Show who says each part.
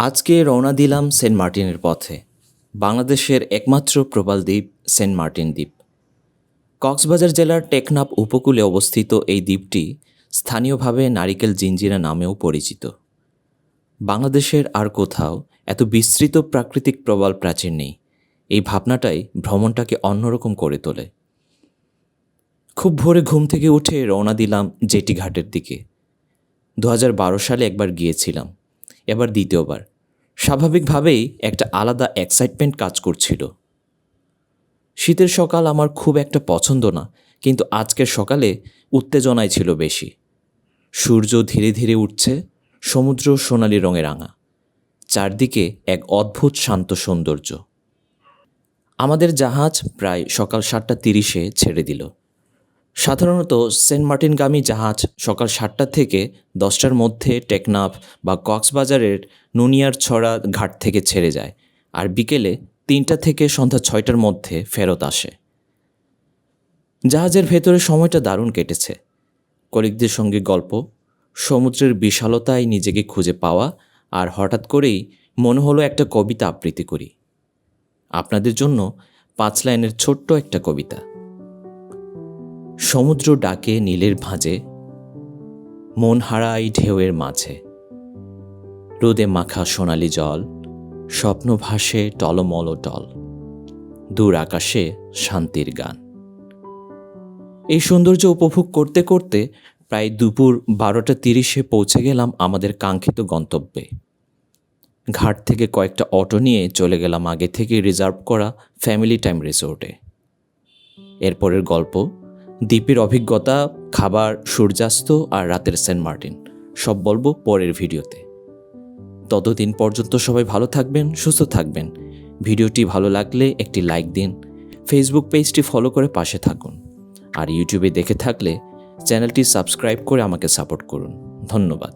Speaker 1: আজকে রওনা দিলাম সেন্ট মার্টিনের পথে। বাংলাদেশের একমাত্র প্রবাল দ্বীপ সেন্ট মার্টিন দ্বীপ। কক্সবাজার জেলার টেকনাফ উপকূলে অবস্থিত এই দ্বীপটি স্থানীয়ভাবে নারিকেল জিঞ্জিরা নামেও পরিচিত। বাংলাদেশের আর কোথাও এত বিস্তৃত প্রাকৃতিক প্রবাল প্রাচীর নেই। এই ভাবনাটাই ভ্রমণটাকে অন্যরকম করে তোলে। খুব ভোরে ঘুম থেকে উঠে রওনা দিলাম জেটি ঘাটের দিকে। 2012 সালে একবার গিয়েছিলাম, এবার দ্বিতীয়বার। স্বাভাবিকভাবেই একটা আলাদা এক্সাইটমেন্ট কাজ করছিল। শীতের সকাল আমার খুব একটা পছন্দ না, কিন্তু আজকের সকালে উত্তেজনাই ছিল বেশি। সূর্য ধীরে ধীরে উঠছে, সমুদ্র সোনালি রঙে রাঙা, চারদিকে এক অদ্ভুত শান্ত সৌন্দর্য। আমাদের জাহাজ প্রায় সকাল 7:30 ছেড়ে দিল। সাধারণত সেন্ট মার্টিনগামী জাহাজ সকাল 7টা থেকে 10টার মধ্যে টেকনাফ বা কক্সবাজারের নুনিয়ারছড়া ঘাট থেকে ছেড়ে যায়, আর বিকেলে 3টা থেকে সন্ধ্যা 6টার মধ্যে ফেরত আসে। জাহাজের ভেতরে সময়টা দারুণ কেটেছে। কলিগদের সঙ্গে গল্প, সমুদ্রের বিশালতায় নিজেকে খুঁজে পাওয়া, আর হঠাৎ করেই মনে হলো একটা কবিতা আবৃত্তি করি। আপনাদের জন্য 5 লাইনের ছোট্ট একটা কবিতা। সমুদ্র ডাকে নীলের ভাঁজে, মন হারাই ঢেউয়ের মাঝে। রোদে মাখা সোনালি জল, স্বপ্ন ভাসে টলমল টল। দূর আকাশে শান্তির গান। এই সৌন্দর্য উপভোগ করতে করতে প্রায় দুপুর 12:30 পৌঁছে গেলাম আমাদের কাঙ্ক্ষিত গন্তব্যে। ঘাট থেকে কয়েকটা অটো নিয়ে চলে গেলাম আগে থেকে রিজার্ভ করা ফ্যামিলি টাইম রিসোর্টে। এরপরের গল্প, দ্বীপের অভিজ্ঞতা, খাবার, সূর্যাস্ত আর রাতের সেন্ট মার্টিন সব বলবো পরের ভিডিওতে। ততদিন পর্যন্ত সবাই ভালো থাকবেন, সুস্থ থাকবেন। ভিডিওটি ভালো লাগলে একটি লাইক দিন, ফেসবুক পেজটি ফলো করে পাশে থাকুন, আর ইউটিউবে দেখে থাকলে চ্যানেলটি সাবস্ক্রাইব করে আমাকে সাপোর্ট করুন। ধন্যবাদ।